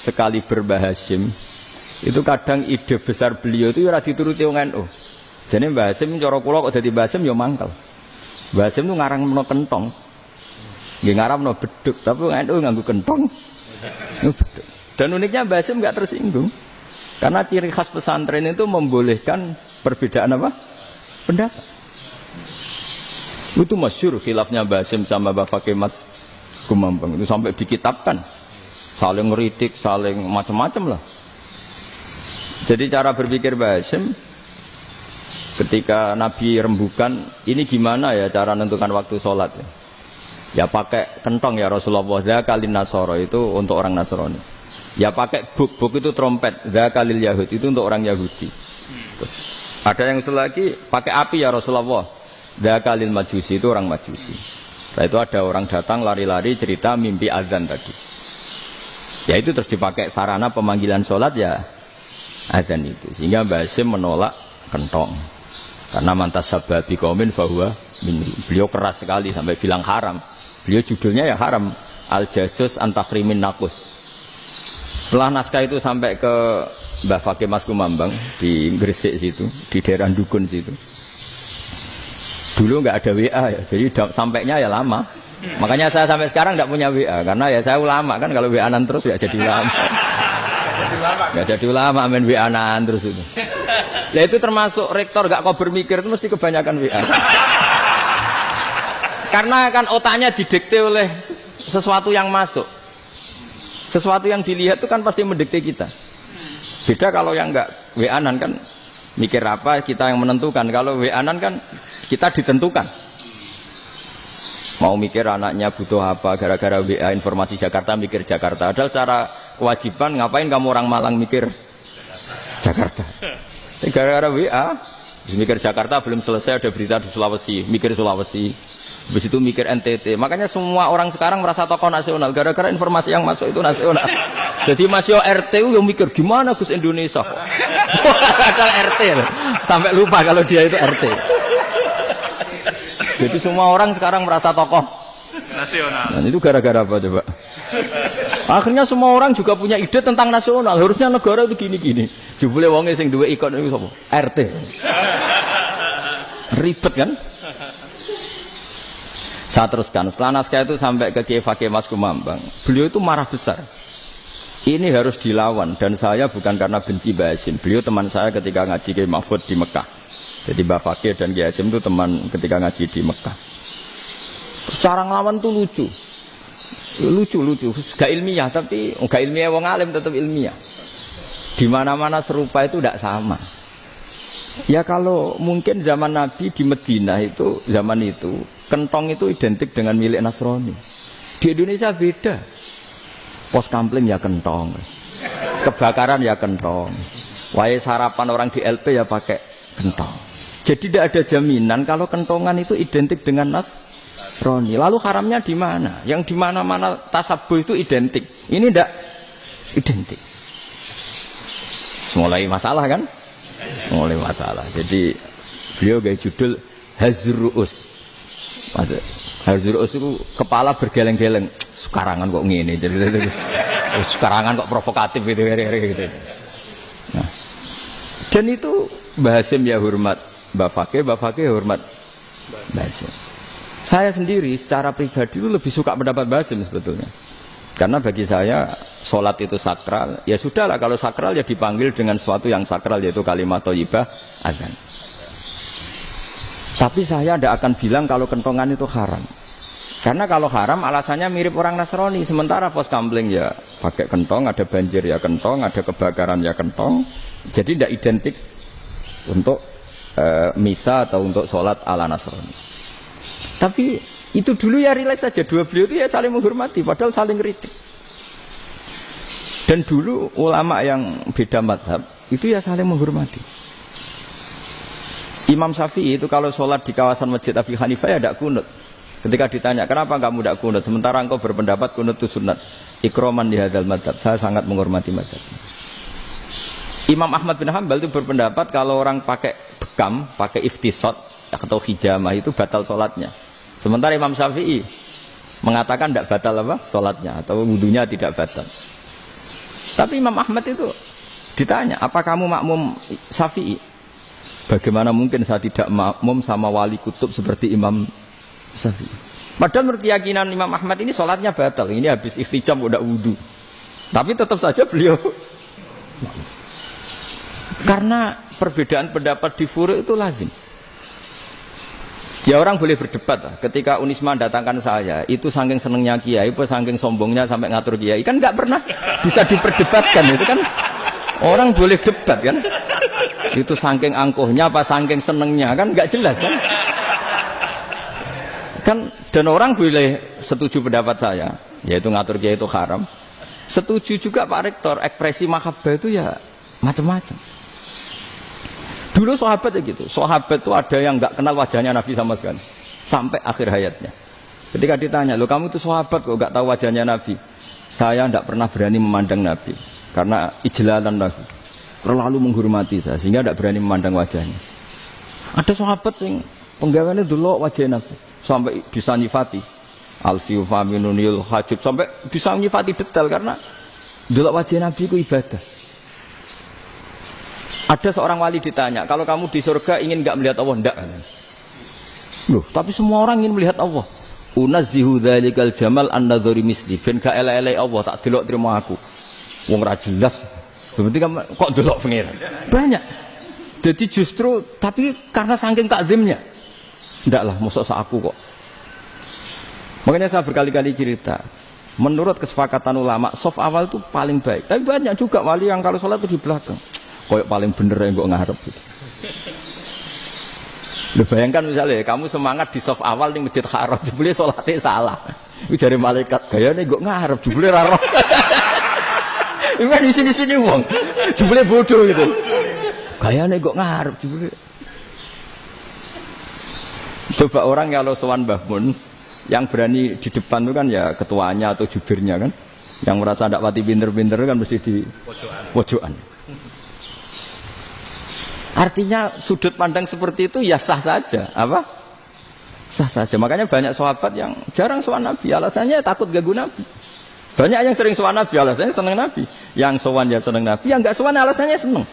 sekali Mbah Hasyim itu kadang ide besar beliau itu ora dituruti wong NU. Jane Mbah Hasyim cara kula kok dadi Mbah Hasyim ya mangkel. Mbah Hasyim itu ngarang meno kentong. Nggih ngaramno beduk, tapi wong NU nganggo kentong. Beduk. Dan uniknya Mbah Hasyim enggak tersinggung. Karena ciri khas pesantren itu membolehkan perbedaan apa? Pendapat. Itu masyhur khilafnya Mbah Hasyim sama Mbah Fakih Mas Kumambang itu sampai dikitabkan. Saling ngeritik, saling macam-macam lah. Jadi cara berpikir Mbah Hasyim ketika Nabi rembukan, ini gimana ya cara menentukan waktu sholat ya? Ya pakai kentong ya Rasulullah, zakalin nasoro itu untuk orang Nasrani. Ya pakai buk itu trompet, zakalil Yahud itu untuk orang Yahudi. Terus ada yang lagi pakai api ya Rasulullah, zakalil Majusi itu orang Majusi. Setelah itu ada orang datang lari-lari cerita mimpi azan tadi. Ya itu terus dipakai sarana pemanggilan sholat ya azan itu. Sehingga Mbah Hasyim menolak kentong. Karena mantas sababi qaumin fahuwa minhum. Beliau keras sekali sampai bilang haram. Beliau judulnya ya haram. Al-Jasus Antahrimin Nakus. Setelah naskah itu sampai ke Mbah Fakih Mas Kumambang di Gresik situ, di daerah Dukun situ. Dulu nggak ada WA ya, jadi sampainya ya lama. Makanya saya sampai sekarang nggak punya WA karena ya saya ulama kan, kalau WA-an terus ya jadi ulama. Nggak jadi ulama main WA-an terus itu. Nah itu termasuk rektor nggak kau bermikir itu mesti kebanyakan WA. Karena kan otaknya didikte oleh sesuatu yang masuk. Sesuatu yang dilihat itu kan pasti mendikte kita. Beda kalau yang nggak WA-an kan mikir apa kita yang menentukan. Kalau WA-an kan kita ditentukan. Mau mikir anaknya butuh apa gara-gara WA informasi Jakarta mikir Jakarta. Padahal secara kewajiban ngapain kamu orang Malang mikir Jakarta. Gara-gara WA mikir Jakarta belum selesai ada berita di Sulawesi, mikir Sulawesi. Habis itu mikir NTT. Makanya semua orang sekarang merasa tokoh nasional gara-gara informasi yang masuk itu nasional. Jadi Mas Yo RT yang mikir gimana Gus Indonesia. Ada RT loh. Sampai lupa kalau dia itu RT. Jadi semua orang sekarang merasa tokoh nasional. Nah, itu gara-gara apa coba? Akhirnya semua orang juga punya ide tentang nasional. Harusnya negara itu gini-gini. Jebule wonge sing duwe ikon itu sapa? RT. Ribet kan? Saya teruskan. Setelah naskah itu sampai ke Kiai Fakih Mas Kumambang. Beliau itu marah besar. Ini harus dilawan dan saya bukan karena benci Mbah Hasyim. Beliau teman saya ketika ngaji Kiai Mahfud di Mekah. Jadi Mbah Fakih dan Kiai Hasyim itu teman ketika ngaji di Mekah. Cara ngelawan tuh lucu. Lucu. Gak ilmiah tapi gak ilmiah wong alim tetap ilmiah. Di mana-mana serupa itu tidak sama. Ya kalau mungkin zaman Nabi di Madinah itu zaman itu kentong itu identik dengan milik Nasrani. Di Indonesia beda. Pos kampling ya kentong. Kebakaran ya kentong. Wae sarapan orang di LP ya pakai kentong. Jadi tidak ada jaminan kalau kentongan itu identik dengan Nasrani. Lalu haramnya di mana? Yang di mana-mana tasabuh itu identik. Ini tidak identik. Mulai masalah kan? Mulai masalah. Jadi beliau gaya judul Hazruus. Hazruus itu kepala bergeleng-geleng. Sekarangan kok ngene. Jadi sekarangan kok provokatif gitu. Nah. Dan itu Mbah Hasyim ya hormat Mbah Fakih hormat Mbah Hasyim. Saya sendiri secara pribadi itu lebih suka pendapat Mbah Hasyim sebetulnya. Karena bagi saya sholat itu sakral. Ya sudahlah kalau sakral ya dipanggil dengan sesuatu yang sakral yaitu kalimat thayyibah azan. Tapi saya tidak akan bilang kalau kentongan itu haram. Karena kalau haram alasannya mirip orang Nasrani. Sementara pos kampling ya pakai kentong, ada banjir ya kentong, ada kebakaran ya kentong. Jadi tidak identik untuk misa atau untuk sholat ala Nasrani. Tapi itu dulu ya rileks saja. Dua beliau itu ya saling menghormati, padahal saling kritik. Dan dulu ulama yang beda madhab itu ya saling menghormati. Imam Syafi'i itu kalau sholat di kawasan Masjid Abi Hanifah ya tidak kunut. Ketika ditanya kenapa kamu tidak kunut, sementara engkau berpendapat kunut itu sunat. Ikroman di hadal madhab. Saya sangat menghormati madhab. Imam Ahmad bin Hanbal itu berpendapat kalau orang pakai bekam, pakai iftisot atau hijamah itu batal sholatnya. Sementara Imam Syafi'i mengatakan tidak batal apa? Sholatnya atau wudunya tidak batal. Tapi Imam Ahmad itu ditanya, apa kamu makmum Syafi'i? Bagaimana mungkin saya tidak makmum sama wali kutub seperti Imam Syafi'i? Padahal menurut keyakinan Imam Ahmad ini sholatnya batal. Ini habis ikhtiqam udah wudu. Tapi tetap saja beliau. Karena perbedaan pendapat di furu' itu lazim. Ya orang boleh berdebat lah. Ketika Unisma datangkan saya, itu saking senengnya kiai, apa saking sombongnya sampai ngatur kiai, kan nggak pernah bisa diperdebatkan. Itu kan orang boleh debat kan? Itu saking angkuhnya apa saking senengnya kan nggak jelas kan? Kan dan orang boleh setuju pendapat saya, yaitu ngatur kiai itu haram. Setuju juga Pak Rektor, ekspresi mahabbah itu ya macam-macam. Dulu sahabat ya gitu, sahabat itu ada yang nggak kenal wajahnya Nabi sama sekali sampai akhir hayatnya. Ketika ditanya, lo kamu itu sahabat kok nggak tahu wajahnya Nabi? Saya tidak pernah berani memandang Nabi karena ijlalan Nabi, terlalu menghormati saya sehingga tidak berani memandang wajahnya. Ada sahabat yang penggawaannya dulu wajah Nabi sampai bisa nyifati Alfiu Faminunil Hajib sampai bisa nyifati detail karena dulu wajah Nabi itu ibadah. Ada seorang wali ditanya, kalau kamu di surga ingin nggak melihat Allah? Enggak. Loh, tapi semua orang ingin melihat Allah. Unazzihu dzalikal jamal an-nadzari misli. Ben gak elek-elek Allah tak delok terima aku. Wong ra jelas. Berarti kok delok pengiran. Banyak. Jadi justru tapi karena saking takzimnya. Enggak lah, mosok sak aku kok. Makanya saya berkali-kali cerita. Menurut kesepakatan ulama, soft awal itu paling baik. Tapi banyak juga wali yang kalau sholat itu di belakang. Koyok paling bener yang kok ngarep gitu. Lu bayangkan misalnya kamu semangat di soft awal di masjid Haram, jebule sholatnya salah. Itu dari malaikat gayane kok ngarep, jebule ra roh. Iku di sini-sini wong. Jebule bodoh gitu. Gayane kok ngarep jebule. Coba orang kalau sowan Mbah Mun yang berani di depan itu kan ya ketuanya atau jubirnya kan. Yang merasa ndak pati pinter-pinter kan mesti di pojokan. Artinya sudut pandang seperti itu ya sah saja, apa? Sah saja. Makanya banyak sahabat yang jarang sowan Nabi, alasannya takut ganggu Nabi. Banyak yang sering sowan Nabi, alasannya seneng Nabi. Yang sowan ya seneng Nabi, yang enggak sowan alasannya seneng.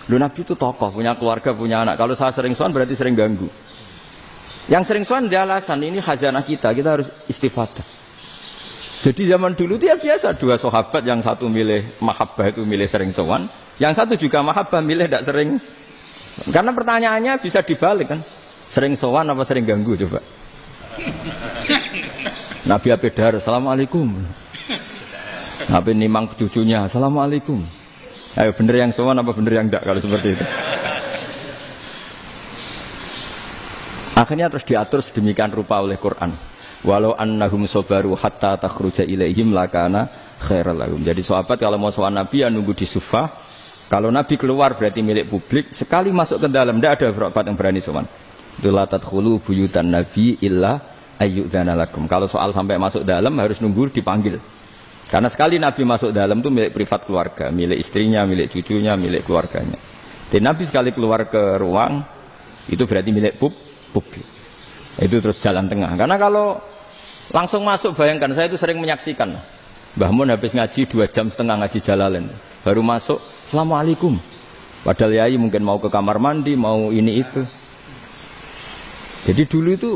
Loh Nabi itu tokoh, punya keluarga, punya anak. Kalau saya sering sowan berarti sering ganggu. Yang sering sowan dia alasan ini khazanah kita harus istifadah. Jadi zaman dulu dia biasa dua sahabat, yang satu milih mahabbah itu milih sering sowan, yang satu juga mahabbah milih tidak sering. Karena pertanyaannya bisa dibalik kan, sering sowan apa sering ganggu coba. Nabi Abedar, assalamualaikum. Nabi nimang cucunya, assalamualaikum. Ayo bener yang sowan apa bener yang enggak kalau seperti itu. Akhirnya terus diatur sedemikian rupa oleh Quran. Walau annahum sabaru hatta takhruja ilaihim lakana khairal lahum. Jadi sahabat kalau mau sowan Nabi ya nunggu di Sufah. Kalau Nabi keluar berarti milik publik. Sekali masuk ke dalam tidak ada sahabat yang berani sowan. La tadkhulu buyutan Nabi illa ayyudzana lakum. Kalau soal sampai masuk dalam harus nunggu dipanggil. Karena sekali Nabi masuk dalam itu milik privat keluarga, milik istrinya, milik cucunya, milik keluarganya. Jadi Nabi sekali keluar ke ruang itu berarti milik publik. Itu terus jalan tengah. Karena kalau langsung masuk, bayangkan saya itu sering menyaksikan. Mbah Mun habis ngaji 2,5 jam ngaji Jalalain. Baru masuk, assalamualaikum. Padahal yai mungkin mau ke kamar mandi, mau ini itu. Jadi dulu itu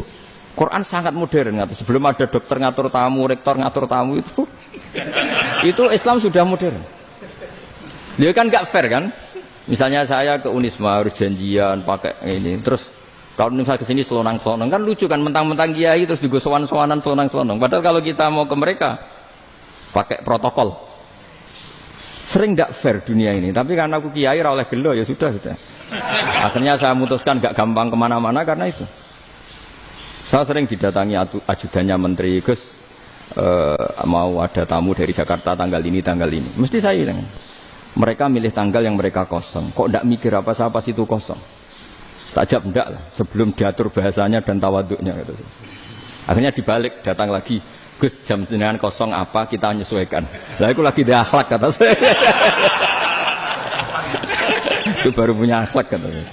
Quran sangat modern. Sebelum ada dokter ngatur tamu, rektor ngatur tamu itu Islam sudah modern. Dia kan gak fair kan? Misalnya saya ke Unisma harus janjian pakai ini, terus kalau misalnya kesini selonang-selonang kan lucu kan, mentang-mentang kiai terus juga sowan-sowanan selonang-selonang. Padahal kalau kita mau ke mereka pakai protokol. Sering gak fair dunia ini. Tapi karena aku kiai ra oleh gelo ya sudah. Akhirnya saya memutuskan gak gampang kemana-mana karena itu. Saya sering didatangi ajudannya menteri, Gus mau ada tamu dari Jakarta tanggal ini. Mesti saya bilang, mereka milih tanggal yang mereka kosong. Kok gak mikir apa pas itu kosong? Tak jawab enggak lah. Sebelum diatur bahasanya dan tawaduknya. Gitu. Akhirnya dibalik, datang lagi. Gus jam jenengan kosong apa kita menyesuaikan. Lah aku lagi ada akhlak kata saya. Itu baru punya akhlak kata saya.